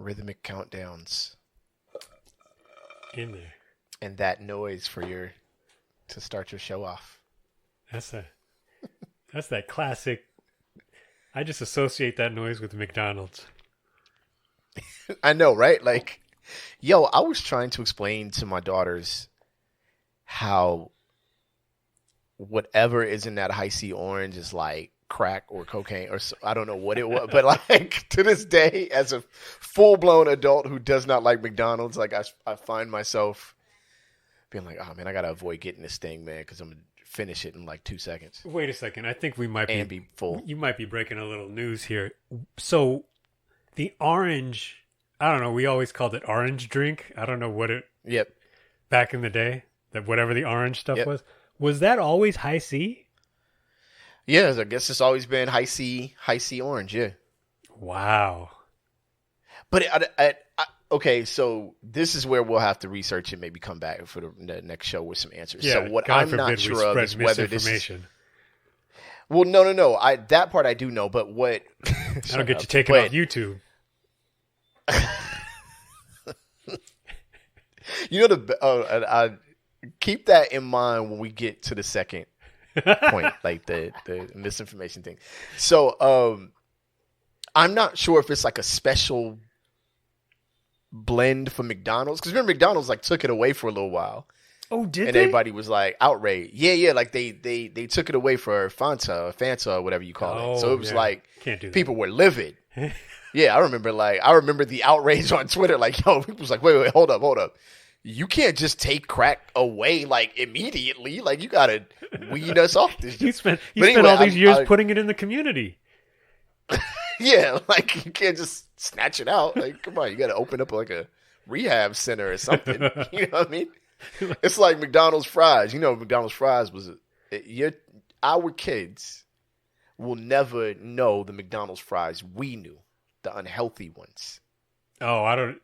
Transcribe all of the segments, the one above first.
rhythmic countdowns in there. And that noise to start your show off. That's that classic. I just associate that noise with McDonald's. I know, right? Like, yo, I was trying to explain to my daughters how whatever is in that high C orange is like crack or cocaine or I don't know what it was, but like to this day, as a full-blown adult who does not like McDonald's, like I find myself being like, oh man, I gotta avoid getting this thing, man, because I'm gonna finish it in like 2 seconds. Wait a second, I think we might be full. You might be breaking a little news here. So the orange, I don't know, we always called it orange drink. I don't know what it. Yep. Back in the day, that whatever the orange stuff was that always high C? Yeah, I guess it's always been high C orange. Yeah. Wow. But okay, so this is where we'll have to research and maybe come back for the next show with some answers. Yeah, so what God I'm not sure of is whether this is. Well, no. That part I do know, but what? That'll get you taken off YouTube. You know I keep that in mind when we get to the second point, like the misinformation thing. So I'm not sure if it's like a special blend for McDonald's, because remember McDonald's like took it away for a little while. Oh, did and they? Everybody was like outraged. Yeah, like they took it away for Fanta or whatever you call it. So it was like people were livid. Yeah, I remember the outrage on Twitter. Like, yo, people was like, wait, hold up. You can't just take crack away like immediately. Like, you gotta weed us off this. You spent all these years putting it in the community. Yeah, like you can't just snatch it out. Like, come on, you gotta open up like a rehab center or something. You know what I mean? It's like McDonald's fries. You know, McDonald's fries was our kids will never know the McDonald's fries we knew, the unhealthy ones. Oh, I don't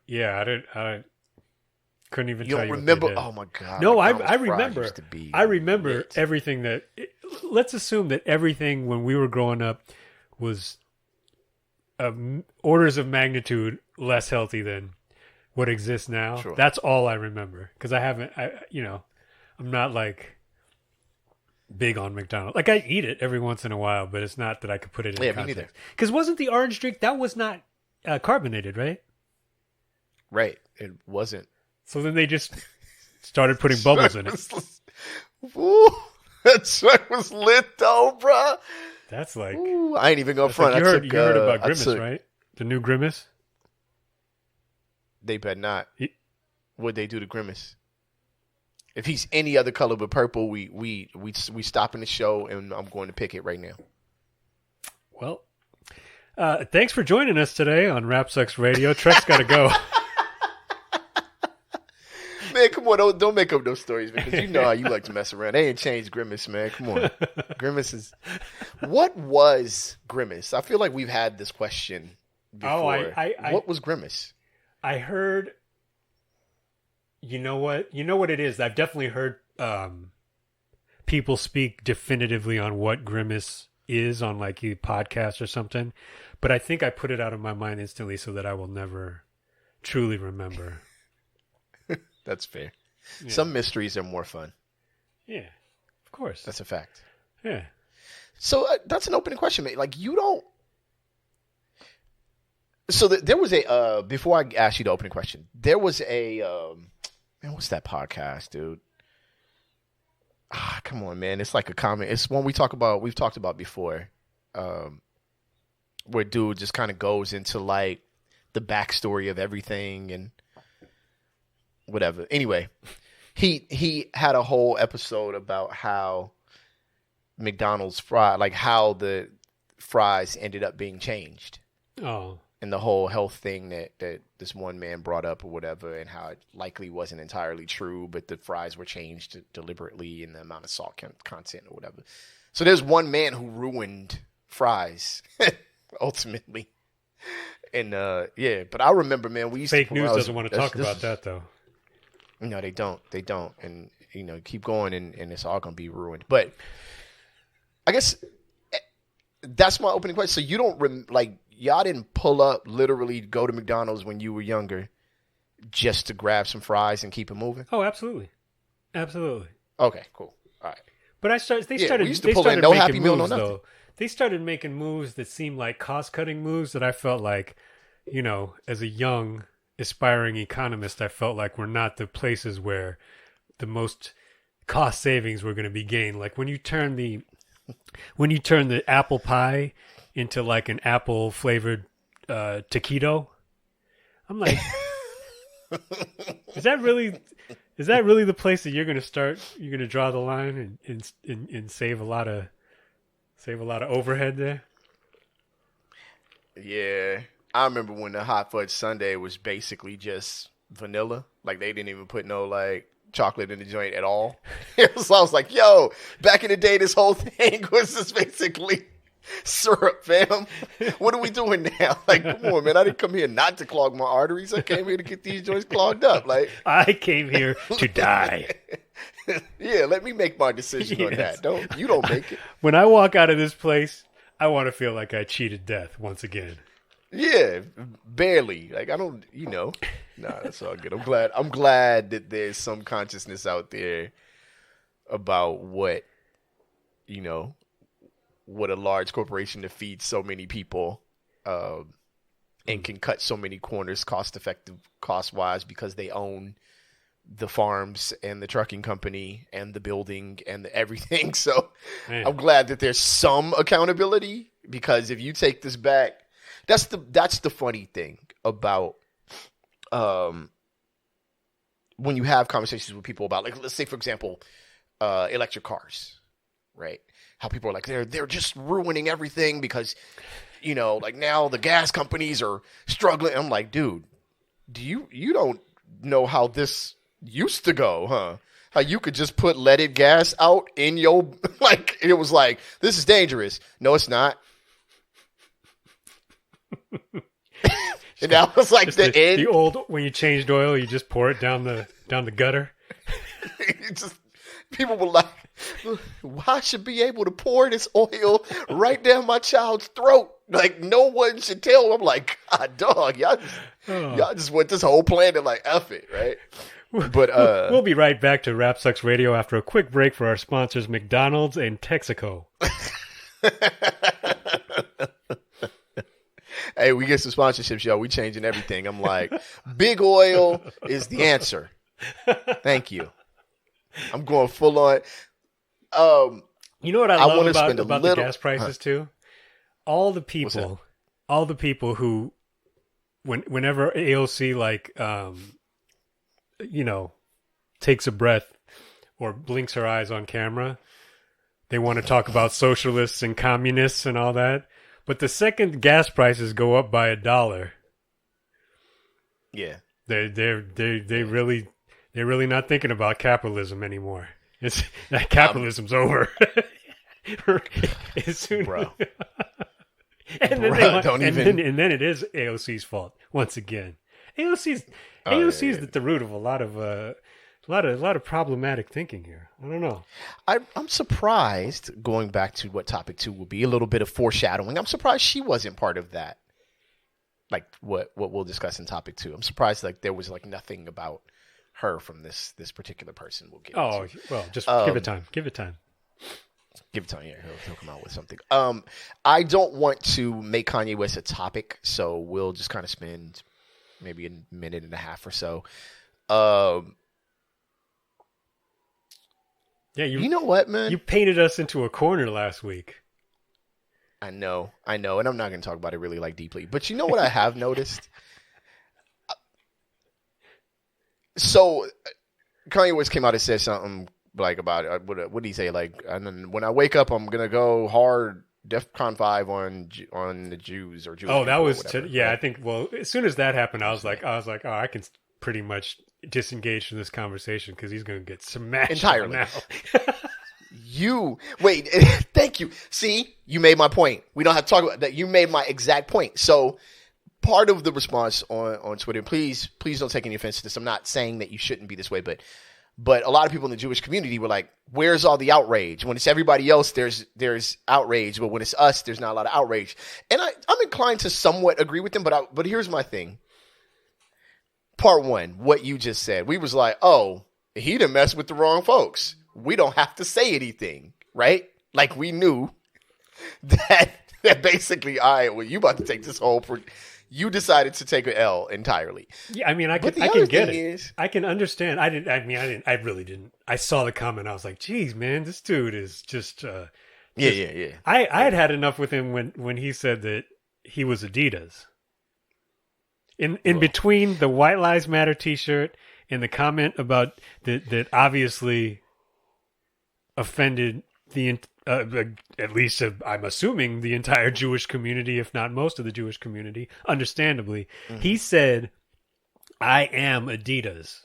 couldn't even tell you. You don't remember? Oh my God. No, I remember. I remember everything let's assume that everything when we were growing up was orders of magnitude less healthy than what exists now. Sure. That's all I remember, because I'm not like big on McDonald's. Like, I eat it every once in a while, but it's not that I could put it in context. Because wasn't the orange drink, that was not carbonated, right? Right. It wasn't. So then they just started putting bubbles in it. Ooh, that shit was lit though, bro. That's like... Ooh, I ain't even going front. Like you heard about Grimace, right? The new Grimace? They better not. What'd they do to Grimace? If he's any other color but purple, we stopping the show, and I'm going to pick it right now. Well, thanks for joining us today on Rap Sucks Radio. Trek's got to go. Man, come on, don't make up those stories, because you know how you like to mess around. They ain't changed Grimace, man. Come on. Grimace is... What was Grimace? I feel like we've had this question before. What was Grimace? I heard... You know what it is? I've definitely heard people speak definitively on what Grimace is on like a podcast or something, but I think I put it out of my mind instantly so that I will never truly remember. That's fair. Yeah. Some mysteries are more fun. Yeah, of course. That's a fact. Yeah. So that's an opening question, mate. Like, you don't... So there was a... before I ask you the opening question, there was a... man, what's that podcast, dude? Come on, man. It's like a comment. It's one we've talked about before, where dude just kind of goes into like the backstory of everything and whatever. Anyway, he had a whole episode about how McDonald's how the fries ended up being changed. Oh. And the whole health thing that this one man brought up or whatever, and how it likely wasn't entirely true, but the fries were changed deliberately in the amount of salt content or whatever. So there's one man who ruined fries, ultimately. And but I remember, man, we used Fake news doesn't want to talk about that, though. No, they don't. They don't. And, keep going and it's all going to be ruined. But I guess that's my opening question. So you don't, y'all didn't pull up, literally go to McDonald's when you were younger just to grab some fries and keep it moving? Oh, absolutely. Absolutely. Okay, cool. All right. But they started we used to pull in no Happy Meal, no nothing. Though. They started making moves that seemed like cost-cutting moves that I felt like, you know, as a young, aspiring economist, I felt like we're not the places where the most cost savings were going to be gained. Like when you turn the apple pie into like an apple flavored taquito, I'm like, is that really the place that you're going to draw the line and save a lot of overhead there? Yeah. I remember when the hot fudge sundae was basically just vanilla. Like they didn't even put no like chocolate in the joint at all. So I was like, yo, back in the day, this whole thing was just basically syrup, fam. What are we doing now? Like, come on, man. I didn't come here not to clog my arteries. I came here to get these joints clogged up. Like, I came here to die. Yeah, let me make my decision on that. You don't make it. When I walk out of this place, I want to feel like I cheated death once again. Yeah, barely. Like I don't, Nah, that's all good. I'm glad that there's some consciousness out there about what a large corporation that feeds so many people and can cut so many corners cost-wise because they own the farms and the trucking company and the building and everything. So man. I'm glad that there's some accountability, because if you take this back, that's the funny thing about when you have conversations with people about, like, let's say, for example, electric cars, right? How people are like, they're just ruining everything because, like now the gas companies are struggling. I'm like, dude, you don't know how this used to go, huh? How you could just put leaded gas out in your, like, it was like, this is dangerous. No, it's not. And that was like the end. The old, when you changed oil, you just pour it down the gutter. People were like, I should be able to pour this oil right down my child's throat. Like, no one should tell. I'm like, God, dog, y'all just went this whole planet like, F it, right? But we'll be right back to Rap Sucks Radio after a quick break for our sponsors, McDonald's and Texaco. Hey, we get some sponsorships, y'all. We changing everything. I'm like, big oil is the answer. Thank you. I'm going full on. You know what I love about the gas prices too? All the people who, whenever AOC takes a breath or blinks her eyes on camera, they want to talk about socialists and communists and all that. But the second gas prices go up by $1, yeah, they're really not thinking about capitalism anymore. Capitalism's over. As soon, bro. And then then it is AOC's fault once again. AOC's at the root of a lot of problematic thinking here. I don't know. I'm surprised, going back to what topic 2 will be, a little bit of foreshadowing. I'm surprised she wasn't part of that. Like what we'll discuss in topic 2. I'm surprised like there was like nothing about her from this particular person. We'll get into. Well, just give it time. Give it time. Give it time. Yeah, he'll come out with something. I don't want to make Kanye West a topic, so we'll just kind of spend maybe a minute and a half or so. Yeah, you know what, man? You painted us into a corner last week. I know, and I'm not going to talk about it really like deeply. But you know what I have noticed? So Kanye West came out and said something like about what did he say? Like, and then when I wake up, I'm going to go hard. DEFCON 5 on the Jews or Jewish. Oh, that was right? I think. Well, as soon as that happened, I was like, oh, I can pretty much disengage from this conversation because he's going to get smashed entirely now. Thank you. See, you made my point. We don't have to talk about that. You made my exact point. So part of the response on Twitter, please don't take any offense to this. I'm not saying that you shouldn't be this way, but But a lot of people in the Jewish community were like, where's all the outrage? When it's everybody else, there's outrage. But when it's us, there's not a lot of outrage. And I'm inclined to somewhat agree with them. But here's my thing. Part one, what you just said. We was like, oh, he done messed with the wrong folks. We don't have to say anything, right? Like we knew that basically, all right, well, you about to take this whole... You decided to take an L entirely. Yeah, I mean, I can get it. I can understand. I really didn't. I saw the comment. I was like, geez, man, this dude is just... Yeah. I had enough with him when he said that he was Adidas. In between the White Lives Matter t-shirt and the comment about that obviously offended the... at least I'm assuming the entire Jewish community, if not most of the Jewish community, understandably, he said, "I am Adidas,"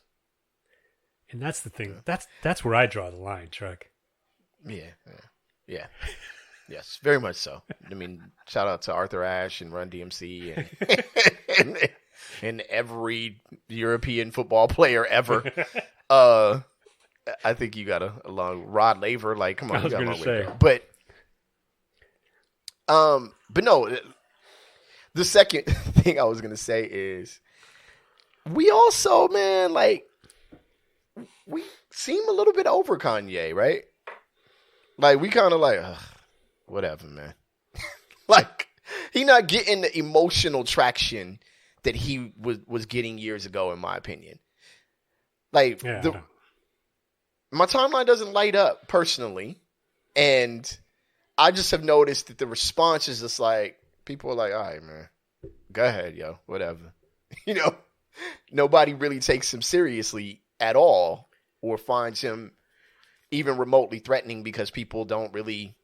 and that's the thing. That's where I draw the line, Truck. Yeah. Yes, very much so. I mean, shout out to Arthur Ashe and Run DMC and every European football player ever. I think you got a long Rod Laver. Like, come on, I was going to say, but no. The second thing I was going to say is, we also, man, like, we seem a little bit over Kanye, right? Like, we kind of like, whatever, man. Like, he not getting the emotional traction that he was getting years ago, in my opinion. Like, my timeline doesn't light up personally, and I just have noticed that the response is just like, people are like, all right, man, go ahead, yo, whatever. You know, nobody really takes him seriously at all or finds him even remotely threatening because people don't really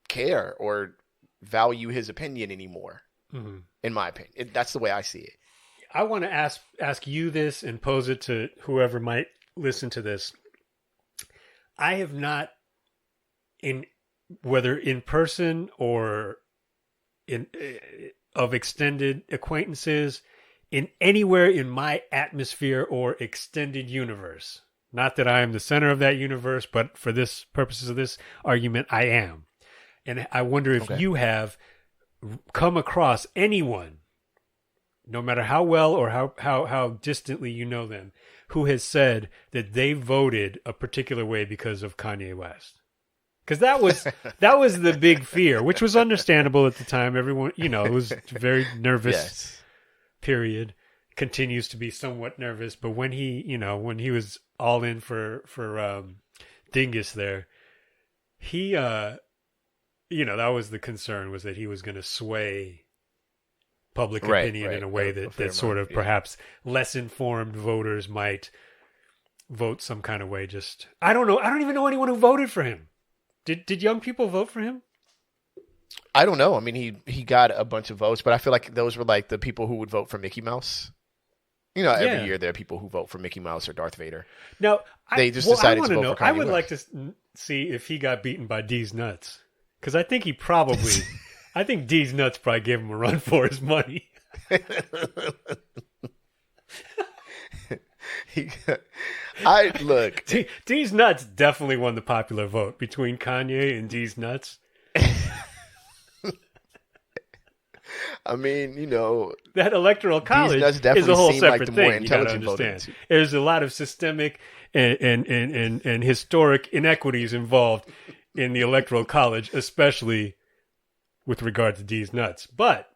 care or value his opinion anymore, in my opinion. That's the way I see it. I want to ask you this and pose it to whoever might listen to this. I have not, whether in person or of extended acquaintances, in anywhere in my atmosphere or extended universe. Not that I am the center of that universe, but for this purposes of this argument, I am. And I wonder if you have come across anyone, no matter how well or how distantly you know them, who has said that they voted a particular way because of Kanye West. Because that was the big fear, which was understandable at the time. Everyone, it was very nervous period. Continues to be somewhat nervous. But when he was all in for Dingus there, he, that was the concern, was that he was going to sway public opinion in a way that sort of perhaps less informed voters might vote some kind of way. Just, I don't know. I don't even know anyone who voted for him. Did young people vote for him? I don't know. I mean, he got a bunch of votes, but I feel like those were like the people who would vote for Mickey Mouse. Every year there are people who vote for Mickey Mouse or Darth Vader. Now, they just decided to vote for Kanye I would West. like to see if he got beaten by D's nuts. Because I think he probably... I think D's nuts probably gave him a run for his money. D's nuts definitely won the popular vote between Kanye and D's nuts. I mean, that electoral college is a whole separate thing. You got to understand. There's a lot of systemic and historic inequities involved in the electoral college, especially with regard to D's nuts. But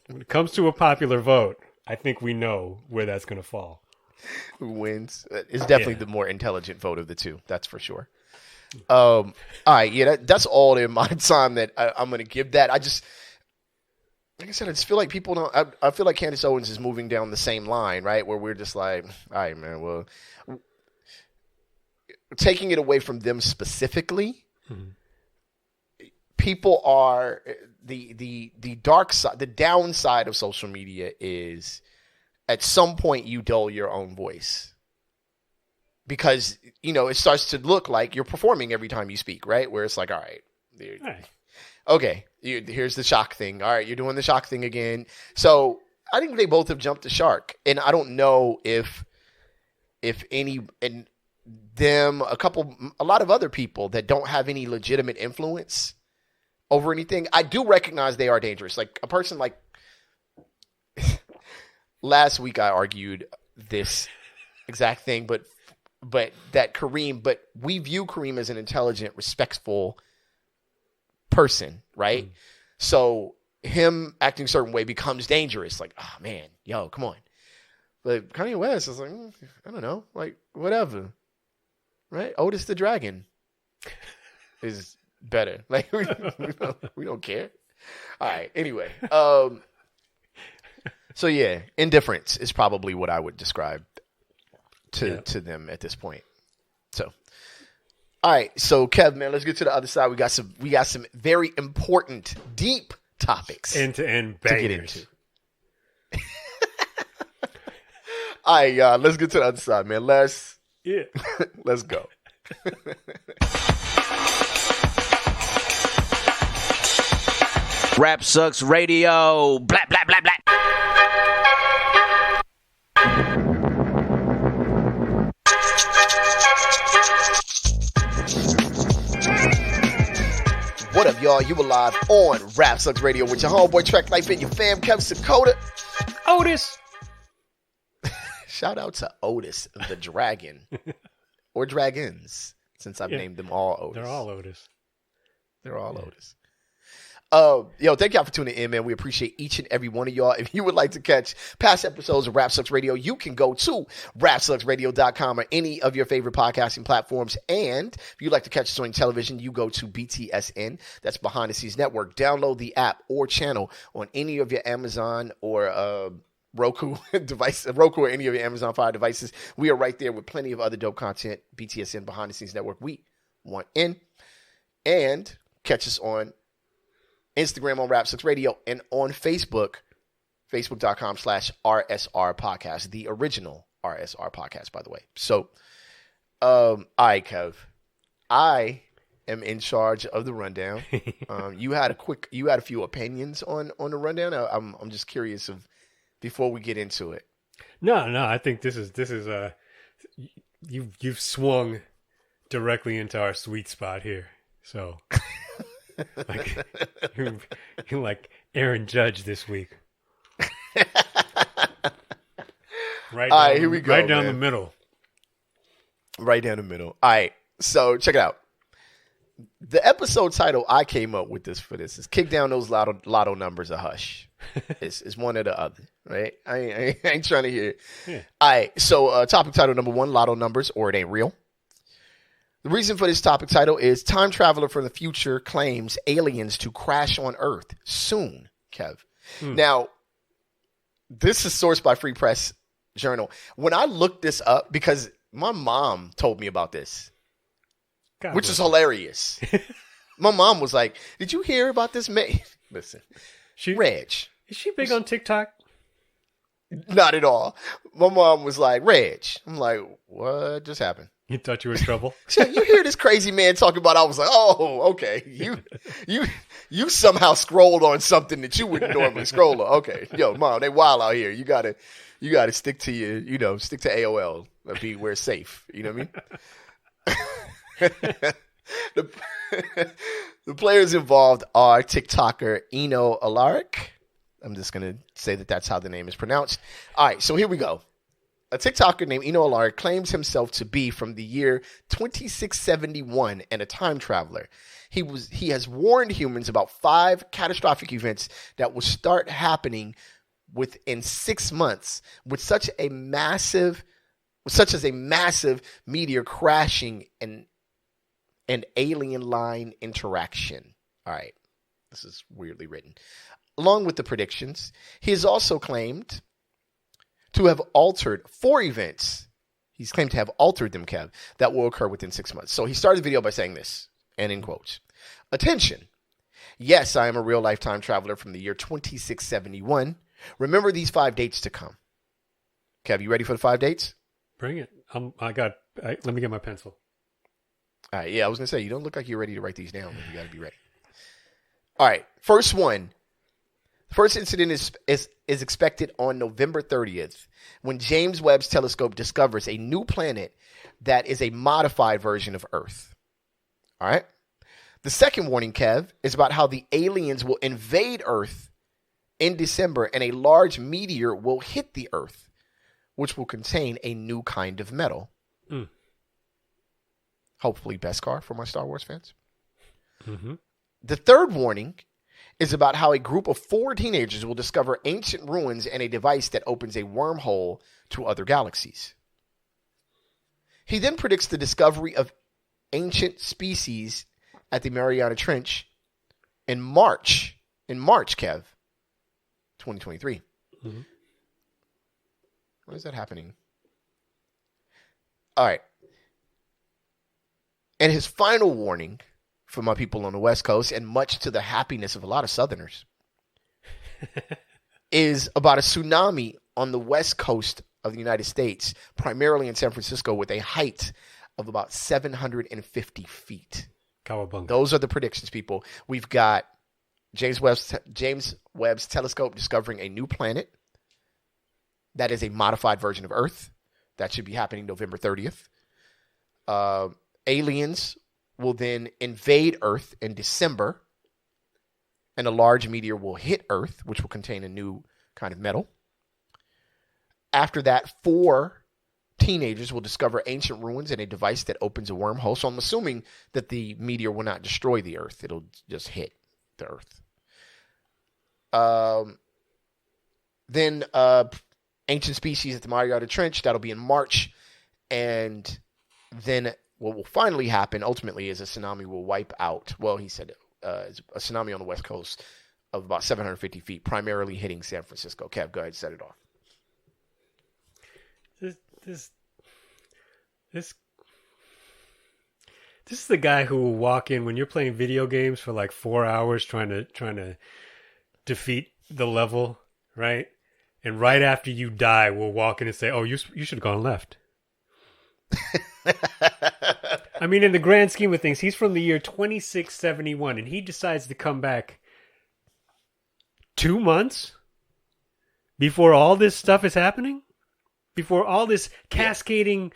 when it comes to a popular vote, I think we know where that's going to fall. Who wins? It's definitely the more intelligent vote of the two. That's for sure. All right, that's all in my time that I'm going to give that. Like I said, I just feel like people don't. I feel like Candace Owens is moving down the same line, right? Where we're just like, all right, man. Well, taking it away from them specifically, people are the dark side, the downside of social media is at some point you dull your own voice. Because, it starts to look like you're performing every time you speak, right? Where it's like, all right. Okay, here's the shock thing. All right, you're doing the shock thing again. So I think they both have jumped the shark. And I don't know if if any, and them, a lot of other people that don't have any legitimate influence over anything, I do recognize they are dangerous. Like a person like last week, I argued this exact thing, but we view Kareem as an intelligent, respectful person, right? Mm. So him acting a certain way becomes dangerous. Like, oh man, yo, come on. But Kanye West is like, I don't know, like whatever, right? Otis the Dragon is better. Like we don't care. All right. Anyway, so yeah, indifference is probably what I would describe to them at this point. So, all right. So Kev, man, let's get to the other side. We got some very important, deep topics end-to-end bangers to get into. All right, y'all. Let's get to the other side, man. Let's go. Rap Sucks Radio. Blah, blah, blah, blah. What up, y'all? You alive on Rap Sucks Radio with your homeboy Track Life and your fam, Kev Sakota. Otis. Shout out to Otis the Dragon. Or Dragons, since I've named them all Otis. They're all Otis. Otis. Yo, thank y'all for tuning in, man. We appreciate each and every one of y'all. If you would like to catch past episodes of Rap Sucks Radio, you can go to rapsucksradio.com or any of your favorite podcasting platforms. And if you'd like to catch us on television, you go to BTSN. That's Behind the Scenes Network. Download the app or channel on any of your Amazon or Roku device, Roku or any of your Amazon Fire devices. We are right there with plenty of other dope content. BTSN, Behind the Scenes Network. We want in. And catch us on Instagram on Rap Sucks Radio and on Facebook, facebook.com/RSR podcast, the original RSR podcast, by the way. So, all right, Kev, I am in charge of the rundown. You had a few opinions on the rundown. I'm just curious of before we get into it. No, I think this is you've swung directly into our sweet spot here. So. Like you're like Aaron Judge this week. Right. All right, here we go. Right down the middle. Right down the middle. All right. So check it out. The episode title I came up with for this is "Kick Down Those Lotto Numbers a Hush." It's one or the other, right? I ain't trying to hear it. Yeah. All right. So topic title number 1: Lotto Numbers or It Ain't Real. The reason for this topic title is time traveler from the future claims aliens to crash on Earth soon, Kev. Now, this is sourced by Free Press Journal. When I looked this up, because my mom told me about this, which is hilarious. My mom was like, did you hear about this man? Listen, Reg. Is she big on TikTok? Not at all. My mom was like, Reg. I'm like, what just happened? You thought you were in trouble? So you hear this crazy man talking about, I was like, oh, okay. You somehow scrolled on something that you wouldn't normally scroll on. Okay. Yo, Mom, they wild out here. You gotta stick to stick to AOL. Be where it's safe. You know what I mean? The players involved are TikToker Eno Alaric. I'm just going to say that that's how the name is pronounced. All right, so here we go. A TikToker named Eno Alaric claims himself to be from the year 2671 and a time traveler. He has warned humans about 5 catastrophic events that will start happening within 6 months, with such as a massive meteor crashing and an alien line interaction. All right, this is weirdly written. Along with the predictions, he has also claimed to have altered 4 events. He's claimed to have altered them, Kev, that will occur within 6 months. So he started the video by saying this, and in quotes, "Attention. Yes, I am a real lifetime traveler from the year 2671. Remember these 5 dates to come." Kev, you ready for the 5 dates? Bring it. Let me get my pencil. All right, yeah, I was going to say, you don't look like you're ready to write these down, but you got to be ready. All right, first one. The first incident is expected on November 30th when James Webb's telescope discovers a new planet that is a modified version of Earth. All right? The second warning, Kev, is about how the aliens will invade Earth in December and a large meteor will hit the Earth, which will contain a new kind of metal. Mm. Hopefully Beskar for my Star Wars fans. Mm-hmm. The third warning is about how a group of 4 teenagers will discover ancient ruins and a device that opens a wormhole to other galaxies. He then predicts the discovery of ancient species at the Mariana Trench in March, Kev, 2023. Mm-hmm. When is that happening? All right. And his final warning for my people on the West Coast, and much to the happiness of a lot of Southerners, is about a tsunami on the West Coast of the United States, primarily in San Francisco, with a height of about 750 feet. Cowabunga. Those are the predictions, people. We've got James Webb's telescope discovering a new planet that is a modified version of Earth. That should be happening November 30th. Aliens will then invade Earth in December, and a large meteor will hit Earth, which will contain a new kind of metal. After that, 4 teenagers will discover ancient ruins and a device that opens a wormhole. So I'm assuming that the meteor will not destroy the Earth. It'll just hit the Earth. Then ancient species at the Mariana Trench. That'll be in March. And then what will finally happen ultimately is a tsunami will wipe out. Well, he said a tsunami on the West Coast of about 750 feet, primarily hitting San Francisco. Kev, go ahead, set it off. This is the guy who will walk in when you're playing video games for like 4 hours trying to defeat the level, right? And right after you die, will walk in and say, "Oh, you should have gone left." I mean, in the grand scheme of things, he's from the year 2671, and he decides to come back 2 months before all this stuff is happening? Before all this cascading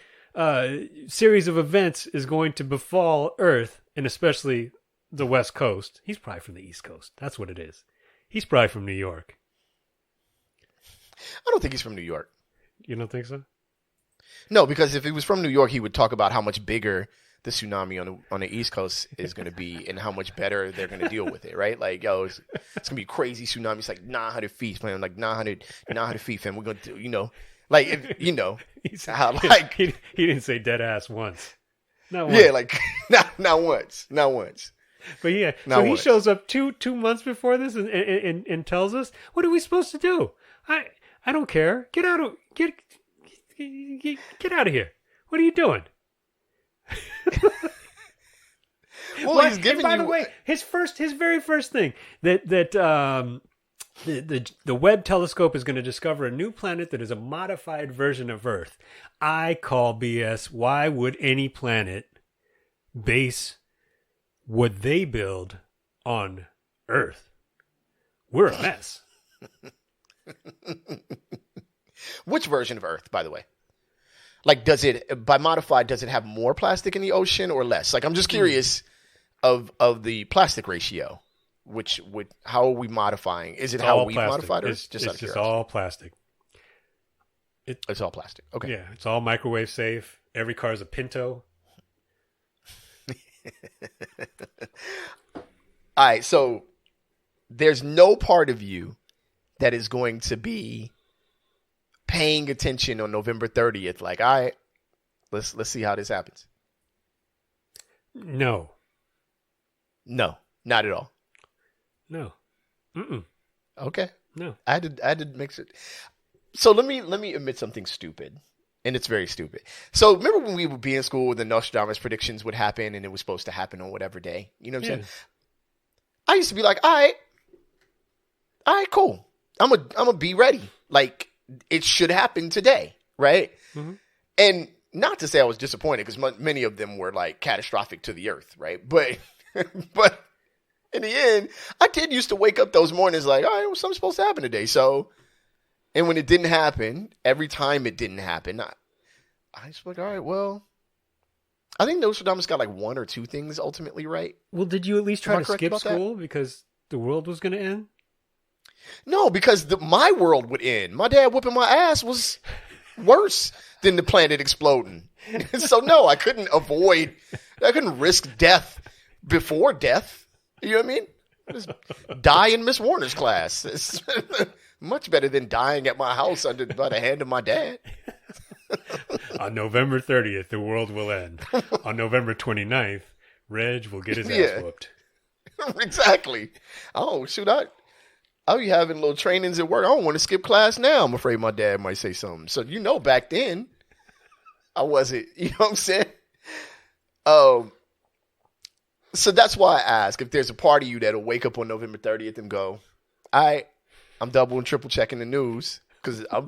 series of events is going to befall Earth, and especially the West Coast. He's probably from the East Coast. That's what it is. He's probably from New York. I don't think he's from New York. You don't think so? No, because if he was from New York, he would talk about how much bigger the tsunami on the East Coast is going to be and how much better they're going to deal with it, right? Like, yo, it's going to be a crazy tsunami. It's like 900 feet, man. Like 900 feet, fam. We're going to do, like, how, like... he didn't say dead ass once. Not once. Yeah, like, not once. But yeah, so he shows up two months before this and tells us, what are we supposed to do? I don't care. Get out of here. What are you doing? Well, he's giving by the way, his very first thing that the Webb telescope is going to discover a new planet that is a modified version of Earth. I call BS. Why would any planet base what they build on Earth? We're a mess. Which version of Earth, by the way? Like, by modified, does it have more plastic in the ocean or less? Like, I'm just curious of the plastic ratio. How are we modifying? Is it how we modified, or it's just all plastic? It's all plastic. Okay. Yeah, it's all microwave safe. Every car is a Pinto. All right, so there's no part of you that is going to be paying attention on November 30th. Like, all right, let's see how this happens. No, not at all. No. Mm-mm. Okay. No. I had to mix it. So let me admit something stupid, and it's very stupid. So remember when we would be in school, the Nostradamus predictions would happen, and it was supposed to happen on whatever day. You know what I'm saying? I used to be like, all right, cool. I'm a be ready. Like, it should happen today, right? Mm-hmm. And not to say I was disappointed, because many of them were like catastrophic to the Earth, right? But in the end, I did used to wake up those mornings like, all right, well, something's supposed to happen today. So, and when it didn't happen, every time it didn't happen, I just like, all right, well, I think Nostradamus got like one or two things ultimately right. Well, did you at least try to skip school because the world was going to end? No, because my world would end. My dad whooping my ass was worse than the planet exploding. So no, I couldn't risk death before death. You know what I mean? Just die in Miss Warner's class. It's much better than dying at my house by the hand of my dad. On November 30th, the world will end. On November 29th, Reg will get his ass whooped. Exactly. Oh, shoot, I'll be having little trainings at work. I don't want to skip class now. I'm afraid my dad might say something. So, back then, I wasn't, you know what I'm saying? So that's why I ask if there's a part of you that'll wake up on November 30th and go, I'm double and triple checking the news because I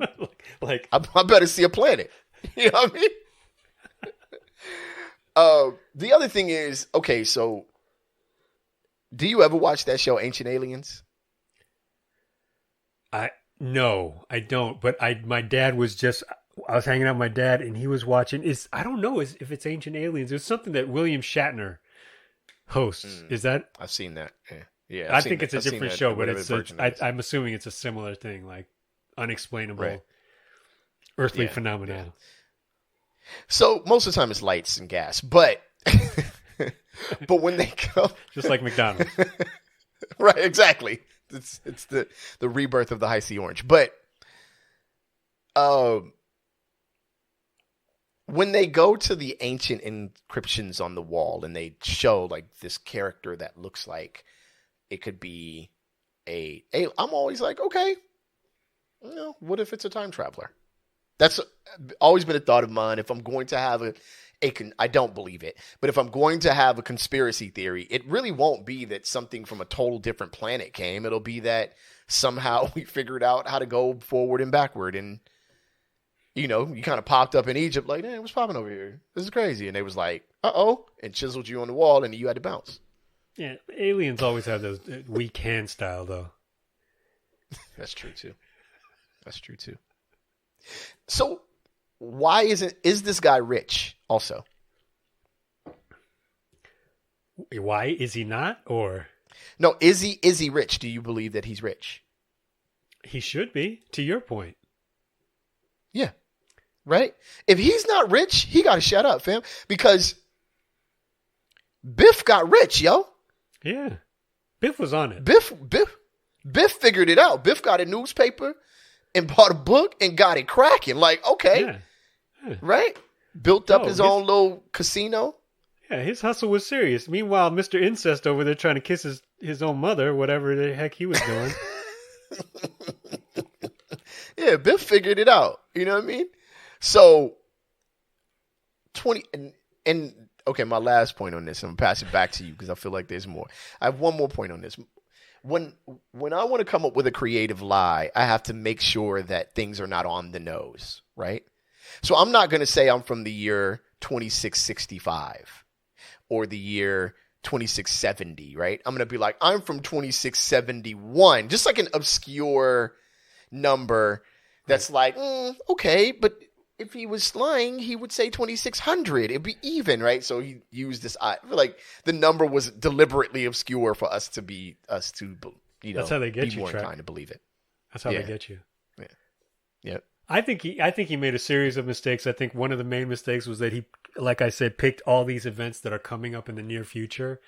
better see a planet. You know what I mean? The other thing is, okay, so do you ever watch that show, Ancient Aliens? No, I don't. But my dad was I was hanging out with my dad and he was watching. I don't know if it's Ancient Aliens. It's something that William Shatner hosts. Is that? I've seen that. Yeah. I think it's a different show, but I'm assuming it's a similar thing, like unexplainable earthly phenomena. Yeah. So most of the time it's lights and gas, but when they go, just like McDonald's, right? Exactly. It's the rebirth of the high C orange, but when they go to the ancient inscriptions on the wall and they show like this character that looks like it could be I'm always like, okay, what if it's a time traveler? That's always been a thought of mine. If I'm going to have I don't believe it, but if I'm going to have a conspiracy theory, it really won't be that something from a total different planet came. It'll be that somehow we figured out how to go forward and backward. And, you kind of popped up in Egypt like, hey, what's popping over here? This is crazy. And they was like, uh-oh, and chiseled you on the wall and you had to bounce. Yeah, aliens always have those weak hand style, though. That's true, too. So why is this guy rich also? Why is he not? Or no, is he rich? Do you believe that he's rich? He should be, to your point. Yeah. Right? If he's not rich, he got to shut up, fam, because Biff got rich, yo. Yeah. Biff was on it. Biff figured it out. Biff got a newspaper and bought a book and got it cracking. Like, okay. Yeah. Right? Built up his own little casino. Yeah, his hustle was serious. Meanwhile, Mr. Incest over there trying to kiss his own mother, whatever the heck he was doing. Yeah, Biff figured it out. You know what I mean? So, and okay, my last point on this, I'm going to pass it back to you because I feel like there's more. I have one more point on this. When I want to come up with a creative lie, I have to make sure that things are not on the nose, right? So I'm not going to say I'm from the year 2665 or the year 2670, right? I'm going to be like, I'm from 2671, just like an obscure number that's like, okay, but if he was lying, he would say 2600. It'd be even, right? So he used this. I feel like the number was deliberately obscure for us to that's how they get you. More inclined to believe it. That's how they get you. Yeah. Yep. I think he made a series of mistakes. I think one of the main mistakes was that he, like I said, picked all these events that are coming up in the near future,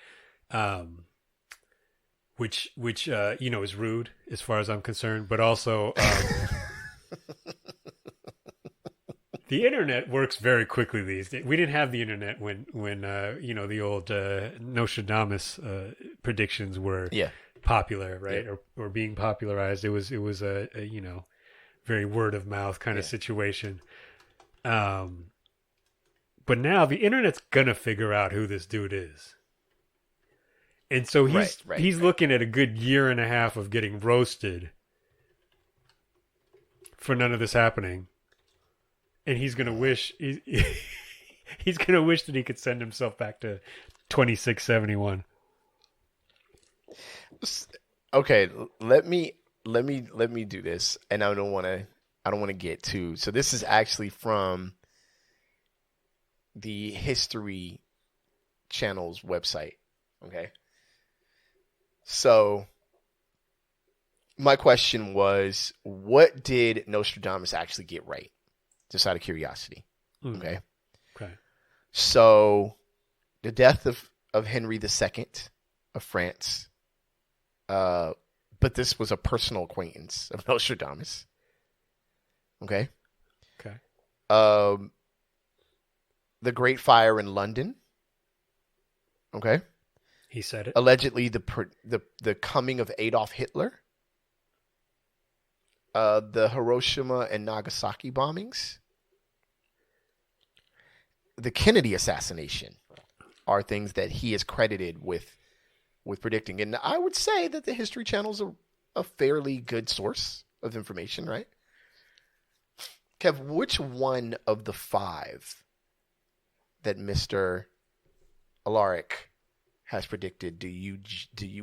which is rude as far as I'm concerned, but also. The internet works very quickly these days. We didn't have the internet when the old Nostradamus predictions were popular, right? Yeah. Or being popularized. It was a very word of mouth kind of situation. But now the internet's gonna figure out who this dude is. And so he's looking at a good year and a half of getting roasted for none of this happening. And he's gonna wish he's gonna wish that he could send himself back to 2671. Okay, let me do this, and I don't want to get too. So this is actually from the History Channel's website. Okay, so my question was, what did Nostradamus actually get right? Just out of curiosity. Okay. Okay. So the death of Henry II of France. But this was a personal acquaintance of Nostradamus. Okay. Okay. The Great Fire in London. Okay. He said it. Allegedly, the coming of Adolf Hitler. The Hiroshima and Nagasaki bombings. The Kennedy assassination are things that he is credited with predicting. And I would say that the History Channel is a fairly good source of information, right? Kev, which one of the 5 that Mr. Alaric has predicted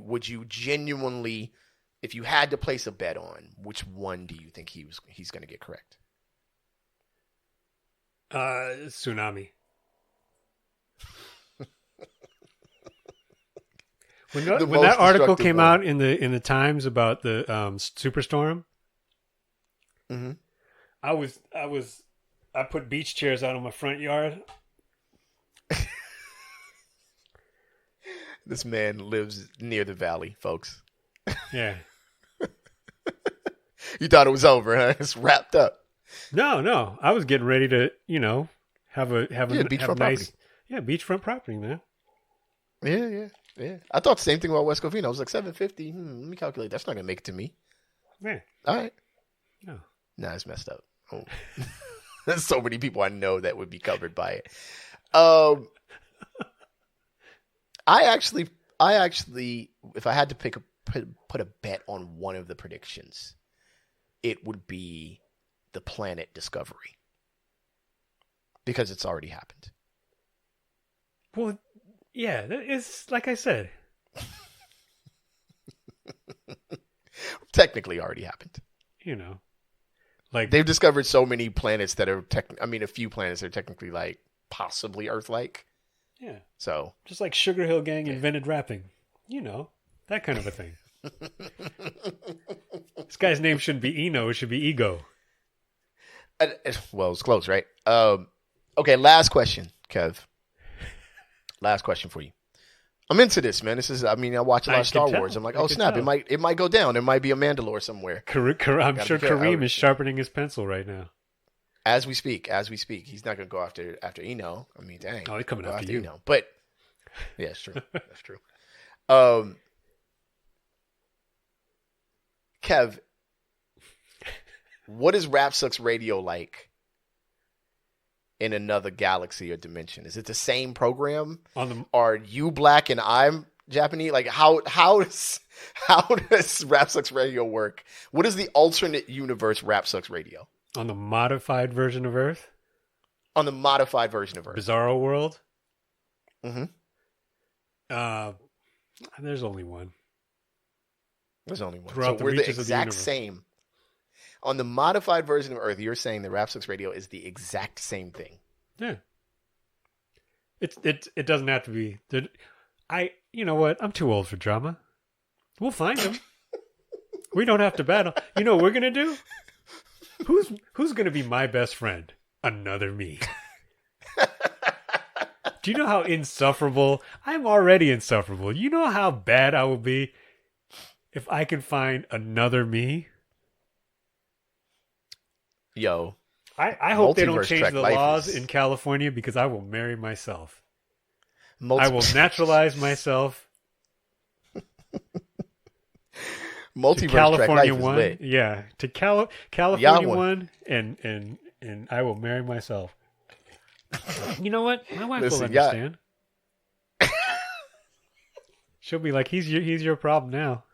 would you genuinely, if you had to place a bet on, which one do you think he's going to get correct? Tsunami. When that article came out in the Times about the superstorm, mm-hmm. I put beach chairs out on my front yard. This man lives near the valley, folks. Yeah. You thought it was over, huh? It's wrapped up. No. I was getting ready to, have a beachfront nice, property. Beachfront property, man. Yeah. I thought the same thing about West Covina. I was like, 750. Let me calculate. That's not gonna make it to me. Yeah. All right. No. Nah, it's messed up. Oh. There's so many people I know that would be covered by it. I actually, if I had to put a bet on one of the predictions, it would be the planet Discovery, because it's already happened. Well, yeah, it's like I said. Technically already happened. Like they've discovered so many planets that are a few planets that are technically like possibly Earth-like. Yeah. So just like Sugar Hill Gang invented rapping. That kind of a thing. This guy's name shouldn't be Eno, it should be Ego. Well, it's close, right? Okay, last question, Kev. Last question for you. I'm into this, man. I watch a lot of Star Wars. I'm like, oh snap, it might go down. There might be a Mandalore somewhere. I'm sure Kareem is sharpening his pencil right now. As we speak. He's not going to go after Eno. I mean, dang. Oh, he's coming after you. Eno. But yeah, it's true. That's true. Kev, what is Rap Sucks Radio like in another galaxy or dimension? Is it the same program? Are you black and I'm Japanese? Like how does Rap Sucks Radio work? What is the alternate universe Rap Sucks Radio? On the modified version of Earth? On the modified version of Earth. Bizarro World? Mm-hmm. There's only one. There's only one. Throughout so we're the exact same. On the modified version of Earth, you're saying the Rap Sucks Radio is the exact same thing. Yeah. It doesn't have to be. You know what? I'm too old for drama. We'll find them. We don't have to battle. You know what we're going to do? Who's going to be my best friend? Another me. Do you know how insufferable? I'm already insufferable. You know how bad I will be if I can find another me? Yo. I hope they don't change the laws in California, because I will marry myself. I will naturalize myself. Multiverse California Track one, lit. yeah. To California one, and I will marry myself. You know what? My wife will understand. She'll be like, "He's your problem now."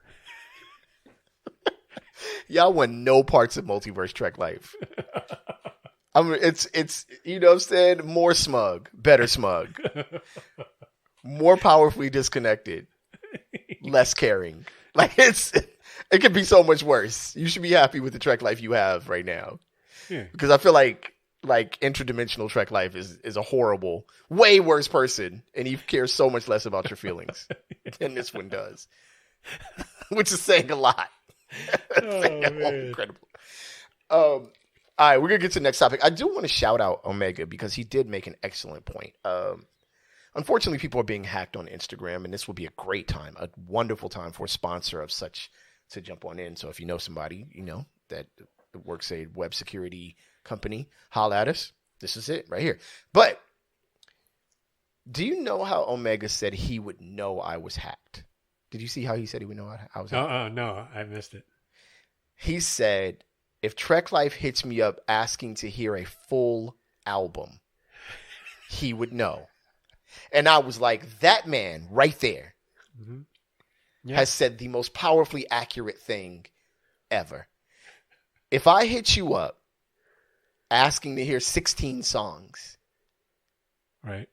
Y'all want no parts of Multiverse Trek life. It's you know what I'm saying? More smug, better smug, more powerfully disconnected. less caring. Like it could be so much worse. You should be happy with the Trek life you have right now. Yeah. Because I feel like interdimensional Trek life is a horrible, way worse person, and he cares so much less about your feelings than this one does, which is saying a lot. Incredible. All right, we're gonna get to the next topic. I do want to shout out Omega because he did make an excellent point. Unfortunately, people are being hacked on Instagram, and this will be a great time, a wonderful time for a sponsor of such to jump on in. So if you know somebody, that works a web security company, holla at us. This is it right here. But do you know how Omega said he would know I was hacked? Did you see how he said he would know I was hacked? No, I missed it. He said, if Trek Life hits me up asking to hear a full album, he would know. And I was like, that man right there has said the most powerfully accurate thing ever. If I hit you up asking to hear 16 songs, right?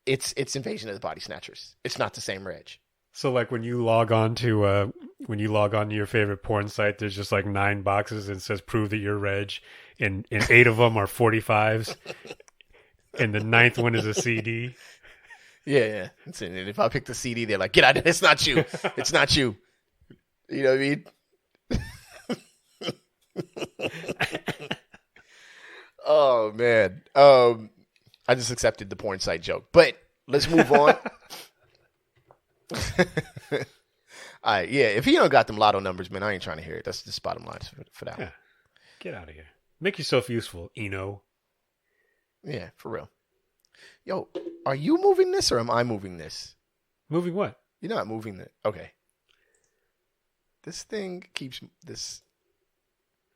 It's Invasion of the Body Snatchers. It's not the same reg. So like when you log on to your favorite porn site, there's just like 9 boxes and it says prove that you're reg, and 8 of them are 45s, and the 9th one is a CD. Yeah. And if I pick the CD, they're like, get out of here. It's not you. It's not you. You know what I mean? Oh, man. I just accepted the porn site joke. But let's move on. All right, yeah. If he don't got them lotto numbers, man, I ain't trying to hear it. That's just bottom line for that one. Get out of here. Make yourself useful, Eno. Yeah, for real. Yo, are you moving this or am I moving this? Moving what? You're not moving it. Okay. This thing keeps this.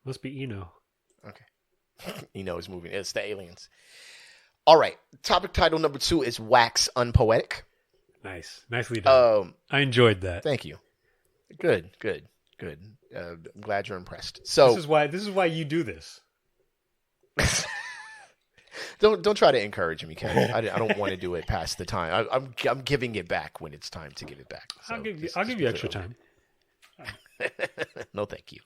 Must be Eno. Okay. Eno is moving. It's the aliens. All right. Topic title number 2 is Wax Un-poetic. Nice. Nicely done. I enjoyed that. Thank you. Good. I'm glad you're impressed. So this is why you do this. Don't try to encourage me, Kevin. I don't want to do it past the time. I'm giving it back when it's time to give it back. So I'll give you extra time. No, thank you.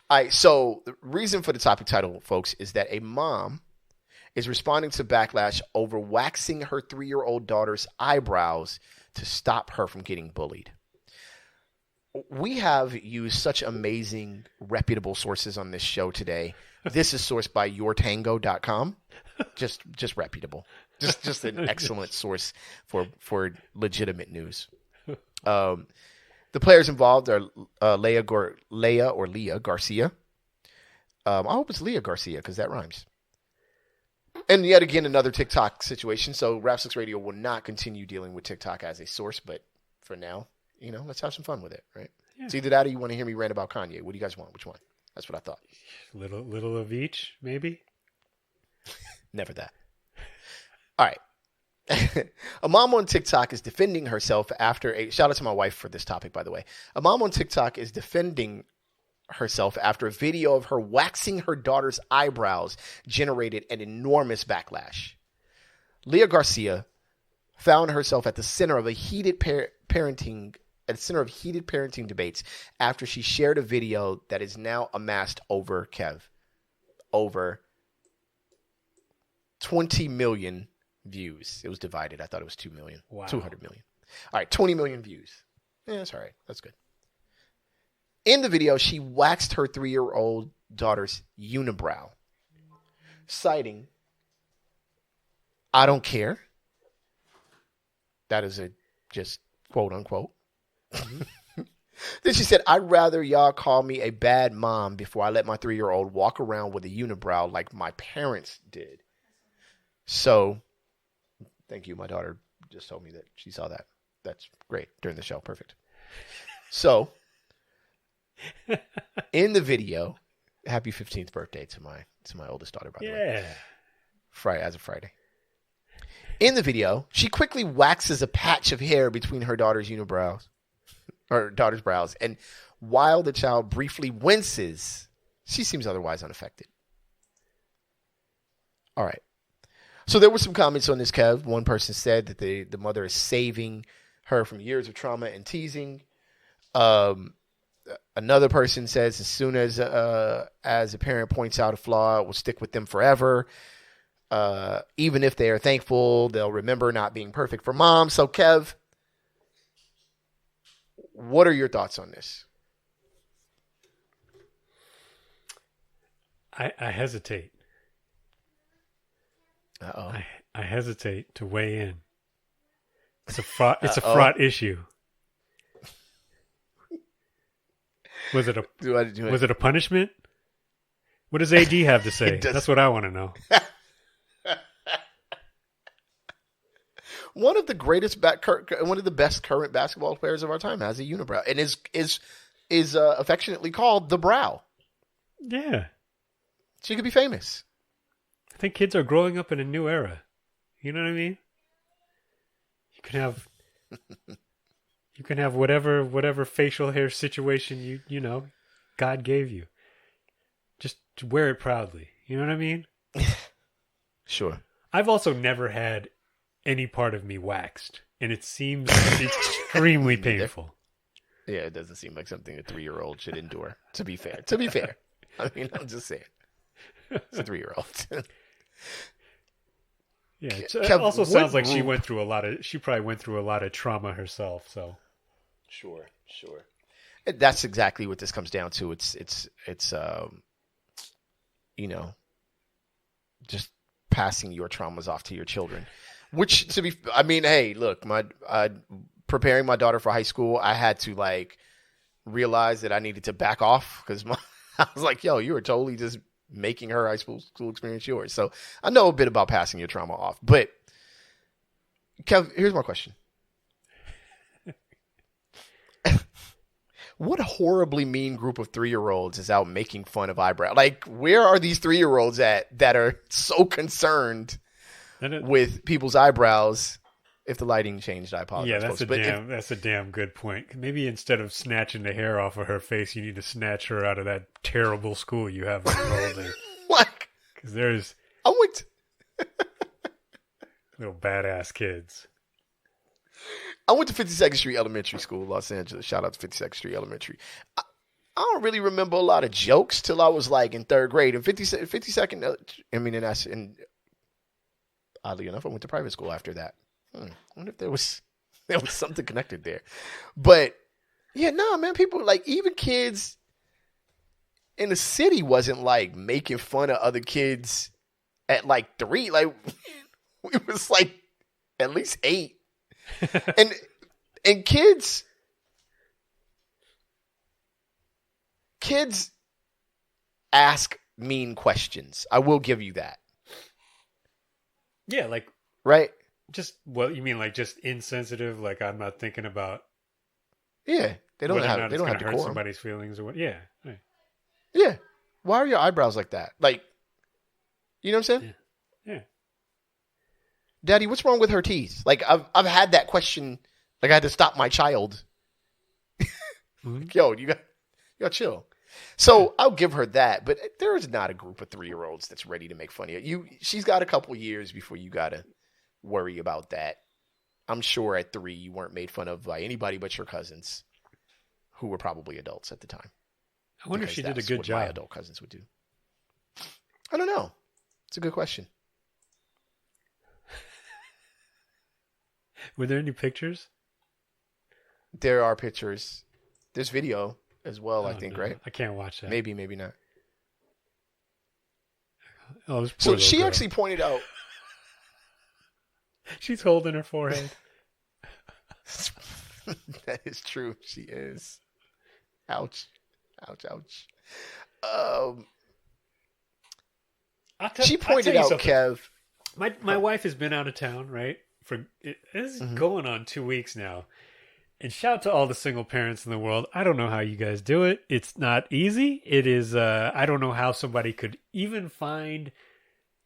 All right. So the reason for the topic title, folks, is that a mom is responding to backlash over waxing her 3-year-old daughter's eyebrows to stop her from getting bullied. We have used such amazing, reputable sources on this show today. This is sourced by yourtango.com. Just reputable. Just an excellent source for legitimate news. The players involved are Leah Garcia. I hope it's Leah Garcia because that rhymes. And yet again, another TikTok situation. So Rap 6 Radio will not continue dealing with TikTok as a source, but for now, let's have some fun with it, right? Yeah. It's either that or you want to hear me rant about Kanye. What do you guys want? Which one? That's what I thought. Little of each, maybe? Never that. All right. A mom on TikTok is defending herself after shout out to my wife for this topic, by the way. A mom on TikTok is defending herself after a video of her waxing her daughter's eyebrows generated an enormous backlash. Leah Garcia found herself at the center of heated parenting debates after she shared a video that is now amassed over 20 million views. It was divided. I thought it was 2 million. Wow. 200 million. All right, 20 million views. Yeah, that's all right. That's good. In the video, she waxed her 3-year-old daughter's unibrow, citing, "I don't care." That is just quote unquote. Then she said, "I'd rather y'all call me a bad mom before I let my 3-year-old walk around with a unibrow like my parents did." So, thank you. My daughter just told me that she saw that. That's great during the show. Perfect. So, in the video, happy 15th birthday to my oldest daughter, by the way. Friday. In the video, she quickly waxes a patch of hair between her daughter's brows, and while the child briefly winces, she seems otherwise unaffected. All right. So there were some comments on this, Kev. One person said that the mother is saving her from years of trauma and teasing. Another person says as soon as a parent points out a flaw, it will stick with them forever. Even if they are thankful, they'll remember not being perfect for mom. So, Kev, what are your thoughts on this? I hesitate. Uh-oh. I hesitate to weigh in. It's a fraught issue. Was it a punishment? What does AD have to say? That's what I want to know. One of the best current basketball players of our time has a unibrow and is affectionately called the Brow. Yeah, she could be famous. I think kids are growing up in a new era. You know what I mean? You can have whatever facial hair situation you know God gave you. Just wear it proudly. You know what I mean? Sure. I've also never had any part of me waxed, and it seems extremely painful. Yeah, it doesn't seem like something a 3-year-old should endure. To be fair, I mean, I'm just saying, it's a 3-year-old. Yeah, it also sounds like she probably went through a lot of trauma herself. So, sure. That's exactly what this comes down to. It's just passing your traumas off to your children. Which hey, look, preparing my daughter for high school, I had to realize that I needed to back off because I was like, yo, you were totally just making her high school experience yours. So I know a bit about passing your trauma off. But Kev, here's my question. What a horribly mean group of 3-year-olds is out making fun of eyebrow? Where are these 3-year-olds at that are so concerned with people's eyebrows? If the lighting changed, I apologize. Yeah, that's a damn good point. Maybe instead of snatching the hair off of her face, you need to snatch her out of that terrible school you have enrolled in. Because there's little badass kids. I went to 52nd Street Elementary School, Los Angeles. Shout out to 52nd Street Elementary. I don't really remember a lot of jokes till I was in 3rd grade. And 52nd, and oddly enough, I went to private school after that. I wonder if there was something connected there. But yeah, no, man, people even kids in the city wasn't making fun of other kids at 3. We was at least 8. and kids ask mean questions. I will give you that. Yeah, right? Just you mean just insensitive? I'm not thinking about. Yeah, they don't have to hurt somebody's feelings or what. Yeah, right. Yeah. Why are your eyebrows like that? You know what I'm saying? Yeah. Daddy, what's wrong with her teeth? I've had that question. I had to stop my child. Mm-hmm. Yo, you got to chill. So I'll give her that, but there is not a group of 3-year-olds that's ready to make fun of you. She's got a couple years before you got to worry about that. I'm sure at 3 you weren't made fun of by anybody but your cousins, who were probably adults at the time. I wonder if she did a good job. My adult cousins would do. I don't know. It's a good question. Were there any pictures? There are pictures. There's video as well, I think, right? I can't watch that. Maybe not. Oh, so she actually pointed out. She's holding her forehead. That is true. She is. Ouch. She pointed out, Kev. My wife has been out of town, right? This is going on 2 weeks now. And shout out to all the single parents in the world. I don't know how you guys do it. It's not easy. It is, I don't know how somebody could even find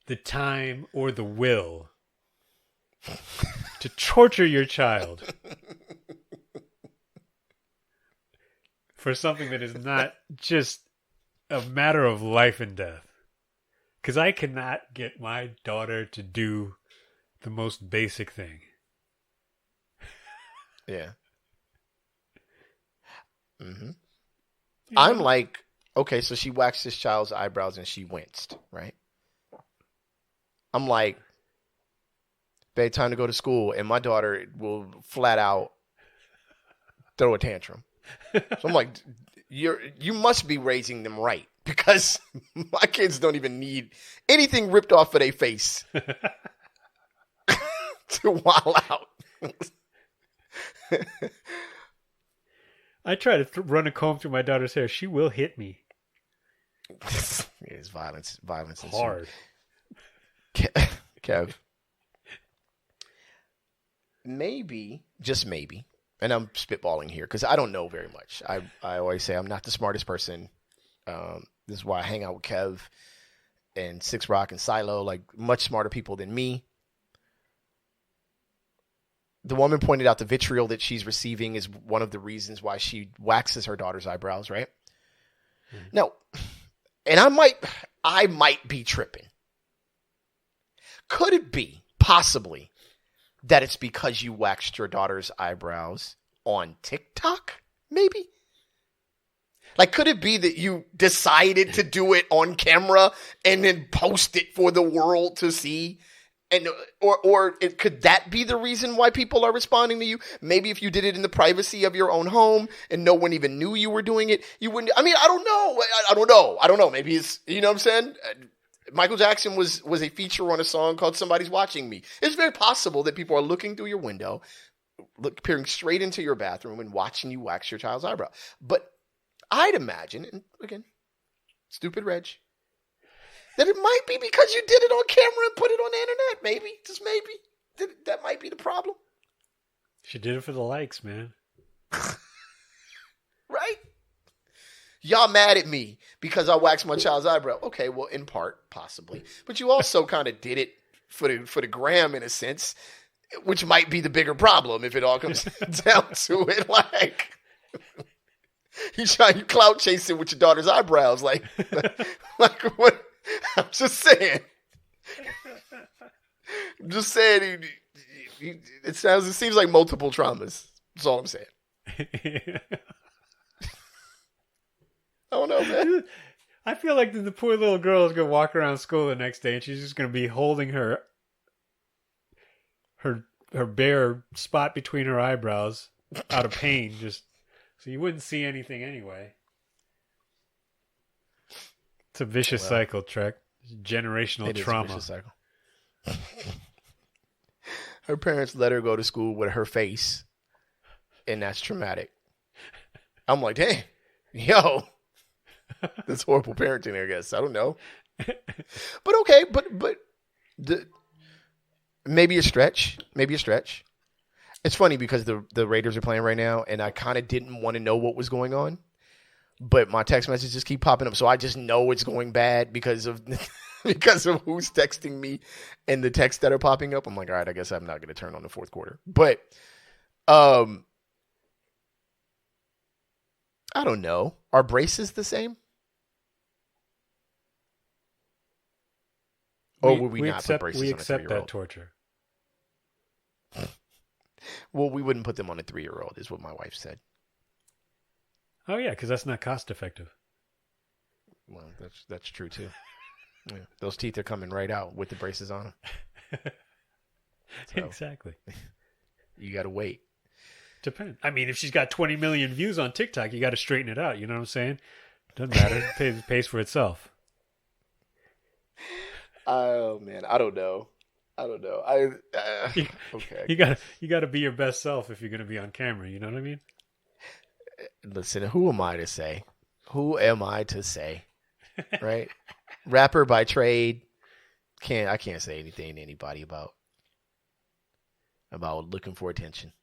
the time or the will to torture your child for something that is not just a matter of life and death. Because I cannot get my daughter to do the most basic thing. Yeah. Mm-hmm. I'm like, okay, so she waxed this child's eyebrows and she winced, right? I'm like, babe, time to go to school, and my daughter will flat out throw a tantrum. So I'm like, you must be raising them right, because my kids don't even need anything ripped off of their face to wild out. I try to run a comb through my daughter's hair. She will hit me. It's violence. Violence is hard. Kev. Maybe, just maybe, and I'm spitballing here because I don't know very much. I always say I'm not the smartest person. This is why I hang out with Kev and Six Rock and Silo, like much smarter people than me. The woman pointed out the vitriol that she's receiving is one of the reasons why she waxes her daughter's eyebrows, right? Mm-hmm. Now, and I might be tripping. Could it be, possibly, that it's because you waxed your daughter's eyebrows on TikTok, maybe? Like, could it be that you decided to do it on camera and then post it for the world to see? And could that be the reason why people are responding to you? Maybe if you did it in the privacy of your own home and no one even knew you were doing it, you wouldn't. I mean, I don't know. I don't know. Maybe it's, you know what I'm saying? Michael Jackson was a feature on a song called Somebody's Watching Me. It's very possible that people are looking through your window, peering straight into your bathroom and watching you wax your child's eyebrow. But I'd imagine, and again, stupid Reg, that it might be because you did it on camera and put it on the internet. Maybe, just maybe. That might be the problem. She did it for the likes, man. Right? Y'all mad at me because I waxed my child's eyebrow. Okay, well, in part, possibly. But you also kind of did it for the gram, in a sense, which might be the bigger problem if it all comes down to it. Like, you clout chasing with your daughter's eyebrows. Like what? I'm just saying. It seems like multiple traumas. That's all I'm saying. I don't know, man. I feel like the poor little girl is going to walk around school the next day and she's just going to be holding her bare spot between her eyebrows out of pain, just so you wouldn't see anything anyway. It's a vicious cycle, Trek. Generational trauma. It is a vicious cycle. Her parents let her go to school with her face, and that's traumatic. I'm like, dang, yo, that's horrible parenting, I guess. I don't know. But okay, but maybe a stretch. It's funny because the Raiders are playing right now, and I kind of didn't want to know what was going on. But my text messages keep popping up, so I just know it's going bad because of who's texting me and the texts that are popping up. I'm like, all right, I guess I'm not going to turn on the fourth quarter. But I don't know. Are braces the same? Or would we not put braces on a 3-year-old? We accept that torture. Well, we wouldn't put them on a 3-year-old, is what my wife said. Oh yeah, because that's not cost effective. Well, that's true too. Yeah, those teeth are coming right out with the braces on them. So, exactly. You got to wait. Depends. I mean, if she's got 20 million views on TikTok, you got to straighten it out. You know what I'm saying? Doesn't matter. It pays for itself. Oh man, I don't know. Okay. You got to be your best self if you're going to be on camera. You know what I mean? Listen, who am I to say? Right? Rapper by trade. I can't say anything to anybody about looking for attention.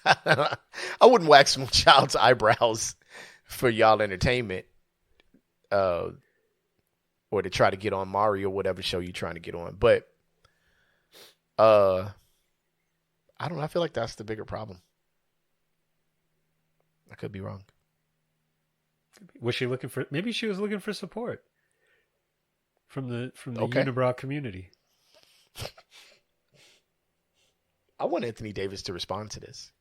I wouldn't wax my child's eyebrows for y'all entertainment, or to try to get on Mario or whatever show you're trying to get on. But I don't know. I feel like that's the bigger problem. I could be wrong. Was she looking for? Maybe she was looking for support from the unibrow community. I want Anthony Davis to respond to this.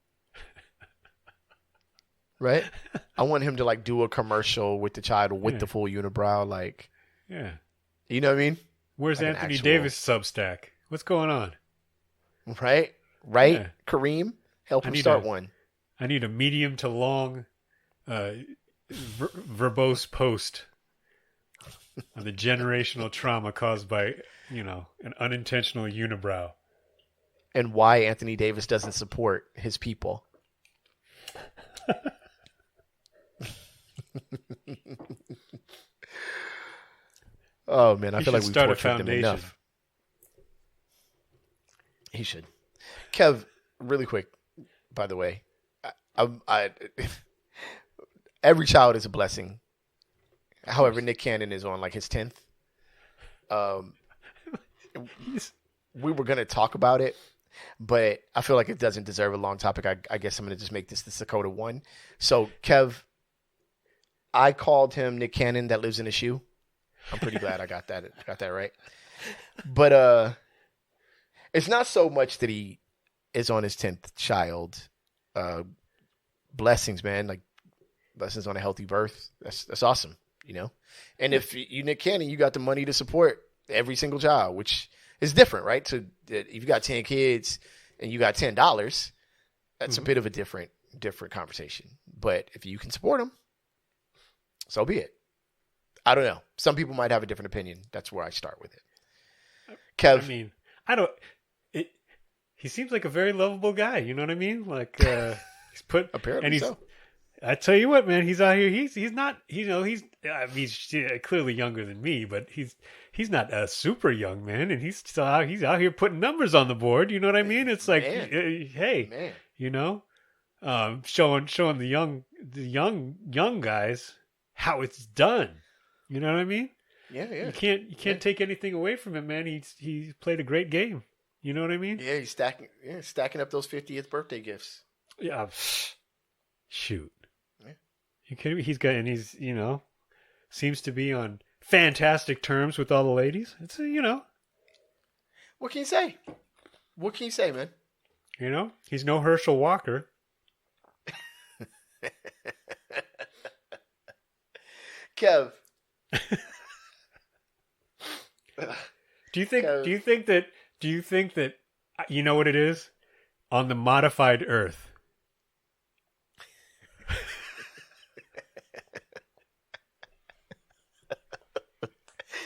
right? I want him to like do a commercial with the child with the full unibrow, like, you know what I mean? Where's like Anthony Davis Substack? What's going on? Right? Yeah. Kareem, help him start one. I need a medium to long, verbose post on the generational trauma caused by, an unintentional unibrow. And why Anthony Davis doesn't support his people. Oh, man, I feel like we've tortured them enough. He should. Kev, really quick, by the way, every child is a blessing. However, Nick Cannon is on like his 10th. We were going to talk about it, but I feel like it doesn't deserve a long topic. I guess I'm going to just make this the Dakota one. So, Kev, I called him Nick Cannon that lives in a shoe. I'm pretty glad I got that right. But it's not so much that he is on his 10th child. Blessings, man. Like, blessings on a healthy birth. That's awesome, And if you Nick Cannon, you got the money to support every single child, which is different, right? So if you got 10 kids and you got $10, that's a bit of a different conversation. But if you can support them, so be it. I don't know. Some people might have a different opinion. That's where I start with it. Kev. I mean, he seems like a very lovable guy. You know what I mean? Like, he's put, apparently so. I tell you what, man, he's out here. He's not, he's clearly younger than me, but he's not a super young man, and he's out here putting numbers on the board. You know what I mean? It's like, hey, man. Showing the young guys how it's done. You know what I mean? Yeah. You can't take anything away from him, man. He's played a great game. You know what I mean? Yeah, he's stacking up those 50th birthday gifts. Yeah. Shoot. Yeah. You kidding me? He's seems to be on fantastic terms with all the ladies. It's What can you say? What can you say, man? He's no Herschel Walker. Kev. Do you think that you know what it is? On the modified Earth.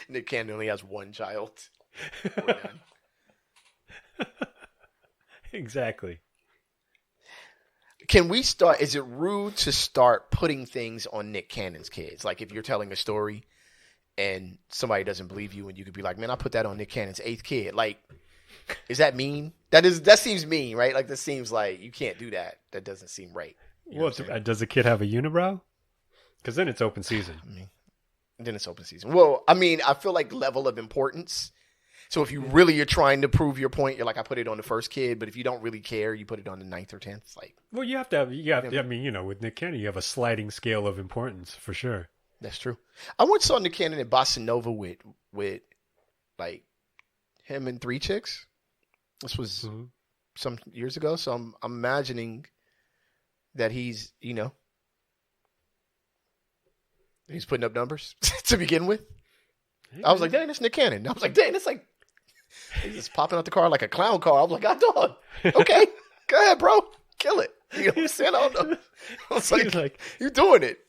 Nick Cannon only has one child. Exactly. Can we start? Is it rude to start putting things on Nick Cannon's kids? Like if you're telling a story and somebody doesn't believe you, and you could be like, "Man, I put that on Nick Cannon's 8th kid." Like, is that mean? That seems mean, right? Like that seems like you can't do that. That doesn't seem right. Well, does the kid have a unibrow? Because then it's open season. Then it's open season. Well, I mean, I feel like level of importance. So if you really are trying to prove your point, you're like, I put it on the first kid. But if you don't really care, you put it on the 9th or 10th. Like, well, you have to have. I mean, with Nick Cannon, you have a sliding scale of importance for sure. That's true. I once saw Nick Cannon at Bossa Nova with like him and 3 chicks. This was some years ago. So I'm imagining that he's he's putting up numbers to begin with. I was like, dang, that's Nick Cannon. I was like, dang, that's like he's just popping out the car like a clown car. I was like, dog. Okay, go ahead, bro. Kill it. You know what I'm saying? I don't know. I was like you're doing it.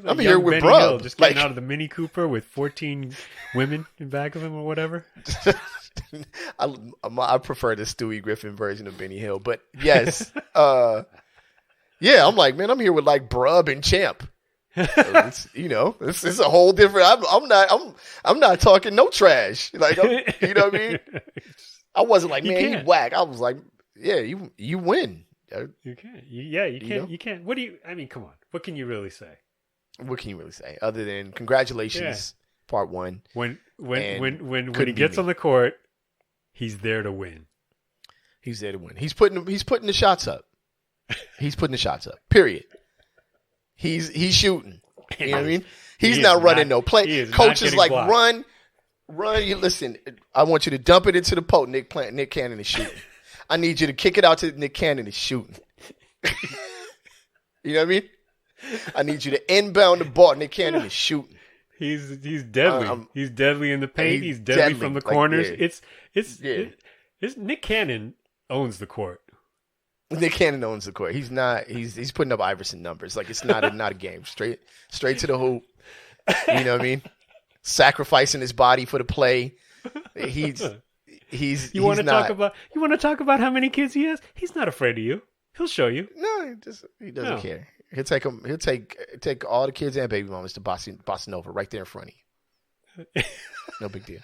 I'm here with Benny Hill, bruh. just getting out of the Mini Cooper with 14 women in back of him or whatever. I prefer the Stewie Griffin version of Benny Hill, but yes, yeah, I'm like, man, I'm here with like Brub and Champ. It's a whole different. I'm not talking no trash. Like, you know what I mean? I wasn't like, man, you whack. I was like, yeah, you win. You can't. You can't. You can't. What do you? I mean, come on. What can you really say? What can you really say other than congratulations, part 1? When he gets on the court, he's there to win. He's there to win. He's putting the shots up. He's putting the shots up. Period. He's shooting. You know what I mean? He's not running no play. Coach is like, blocked. run. You listen. I want you to dump it into the post. Nick Cannon is shooting. I need you to kick it out to Nick Cannon is shooting. You know what I mean? I need you to inbound the ball. Nick Cannon is shooting. He's deadly. He's deadly in the paint. He's deadly from the corners. It's Nick Cannon owns the court. Nick Cannon owns the court. He's not. He's putting up Iverson numbers. Like it's not a game. Straight to the hoop. You know what I mean? Sacrificing his body for the play. You want to talk about how many kids he has? He's not afraid of you. He'll show you. No, he doesn't care. He'll take them. He'll take all the kids and baby mamas to Bossa Nova right there in front of you. No big deal.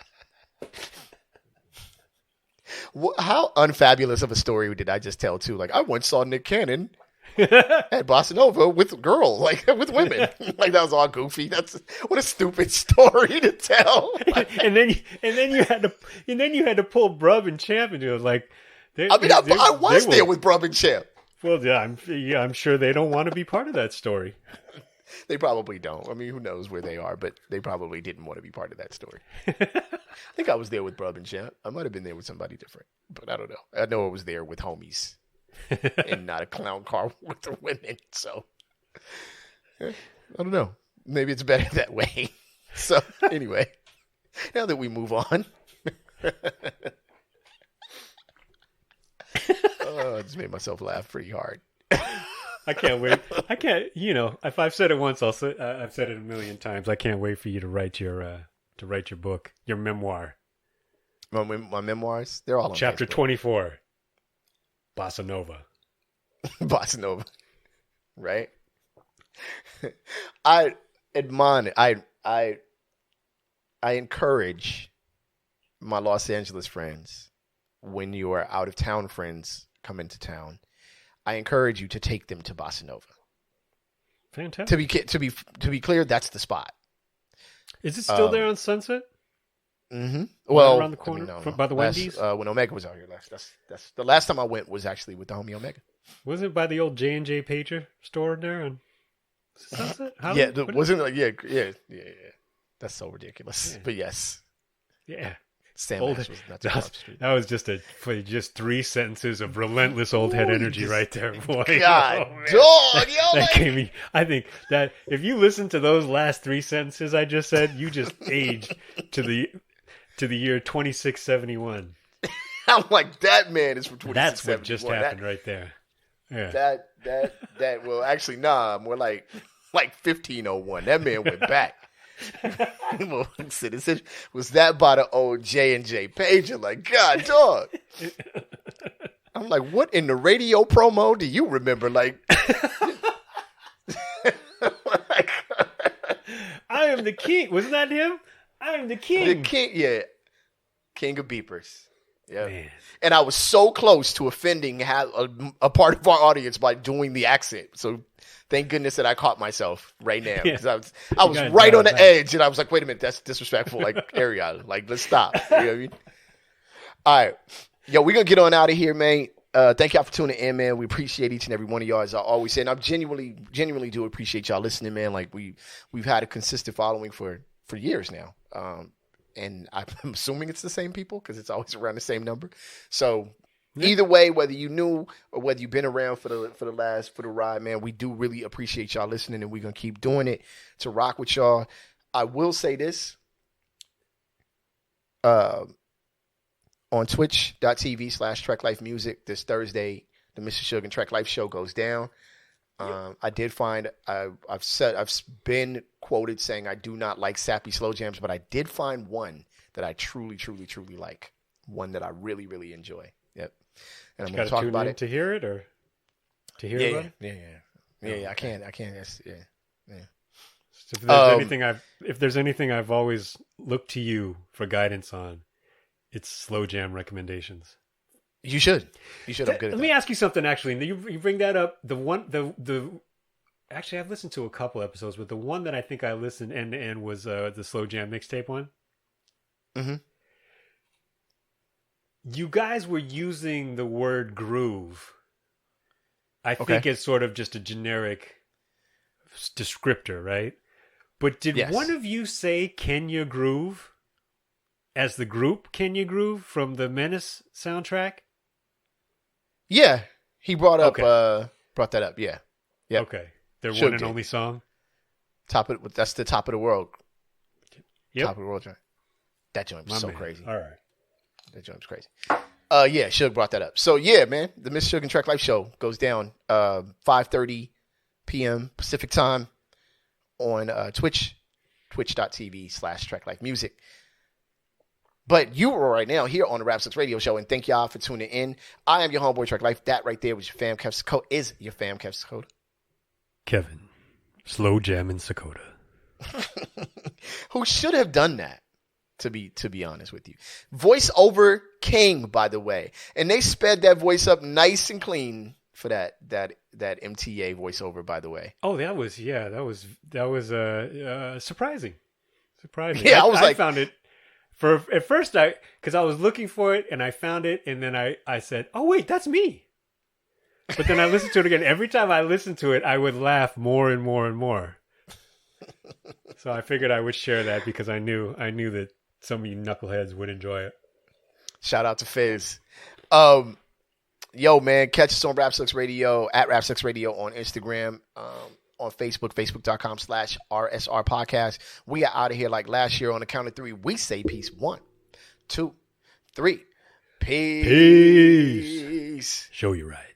How unfabulous of a story did I just tell too? Like I once saw Nick Cannon at Bossa Nova with girls, like with women. Like that was all goofy. What a stupid story to tell. and then you had to pull Brub and Champ into it. Like I was there with Brub and Champ. Well, I'm sure they don't want to be part of that story. They probably don't. I mean, who knows where they are, but they probably didn't want to be part of that story. I think I was there with Brub and Champ. I might have been there with somebody different, but I don't know. I know I was there with homies and not a clown car with the women. So I don't know. Maybe it's better that way. So anyway, now that we move on. I just made myself laugh pretty hard. I can't wait. If I've said it once, I've said it a million times. I can't wait for you to write your book, your memoir. My memoirs, they're all on Chapter Facebook. 24, Bossa Nova. Bossa Nova, right? I encourage my Los Angeles friends, when your out of town friends come into town, I encourage you to take them to Bossa Nova. Fantastic. To be clear, that's the spot. Is it still there on Sunset? Mm-hmm. Well, around the corner by the Wendy's. When Omega was out here last. That's the last time I went was actually with the homie Omega. Was it by the old J&J Pager store there on Sunset? Wasn't it? Yeah. That's so ridiculous. Yeah. But yes. Yeah. Sam Ash was not too far up the street. That was just 3 sentences of relentless old head energy right there, boy. God, dog, yo! That gave me. I think that if you listen to those last 3 sentences I just said, you just aged to the year 2671. I'm like, that man is from 2671. That's what just happened right there. Yeah. That well, actually, nah, more like 1501. That man went back. Was that by the old J&J pager? Like, God, dog. I'm like, what in the radio promo do you remember? Like, I am the king. Wasn't that him? I am the king. The king, yeah. King of beepers. Yeah. Man. And I was so close to offending a part of our audience by doing the accent. So thank goodness that I caught myself right now. Because I was right on the edge. And I was like, wait a minute, that's disrespectful. Like, Ariel, like, let's stop. You know what I mean? All right. Yo, we're going to get on out of here, man. Thank y'all for tuning in, man. We appreciate each and every one of y'all, as I always say. And I genuinely do appreciate y'all listening, man. Like, we've had a consistent following for years now. And I'm assuming it's the same people because it's always around the same number. So either way, whether you knew or whether you've been around for the ride, man, we do really appreciate y'all listening, and we're going to keep doing it to rock with y'all. I will say this. On twitch.tv/TrekLifeMusic this Thursday, the Mr. Suge and Trek Life show goes down. I did find I've been quoted saying I do not like sappy slow jams, but I did find one that I truly like. One that I really, really enjoy. Yep. And I'm going to talk about it. To hear it or to hear about it? Yeah. I can't. Yeah. So if there's anything I've always looked to you for guidance on, it's slow jam recommendations. You should. I'm good at that. Let me ask you something, actually. You bring that up. Actually, I've listened to a couple episodes, but the one that I think I listened and was the slow jam mixtape one. Mm-hmm. You guys were using the word groove. I think it's sort of just a generic descriptor, right? But did one of you say Kenya Groove as the group Kenya Groove from the Menace soundtrack? Yeah, he brought that up. Yeah. Okay. Their one and only song. That's the top of the world. Yep. Top of the world joint. That joint was so crazy. All right. That joint was crazy. Yeah, Suge brought that up. So yeah, man, the Miss Suge and Track Life show goes down 5:30 p.m. Pacific time on Twitch, twitch.tv/tracklifemusic. But you are right now here on the Rap 6 Radio Show, and thank y'all for tuning in. I am your homeboy Track Life. That right there was your fam, Kev Sakota. Is your fam, Kev Sakota. Kevin, slow jam in Sakota. Who should have done that, to be honest with you. Voiceover king, by the way. And they sped that voice up nice and clean for that MTA voiceover, by the way. Oh, that was surprising. Yeah, I found it at first because I was looking for it and I found it and then I said, "Oh wait, that's me." But then I listened to it again. Every time I listened to it, I would laugh more and more and more. So I figured I would share that because I knew that some of you knuckleheads would enjoy it. Shout out to Fizz. Yo, man, catch us on Rap 6 Radio, at Rap 6 Radio on Instagram, on Facebook, facebook.com/RSR Podcast. We are out of here like last year. On the count of three, we say peace. 1, 2, 3. Peace. Show you right.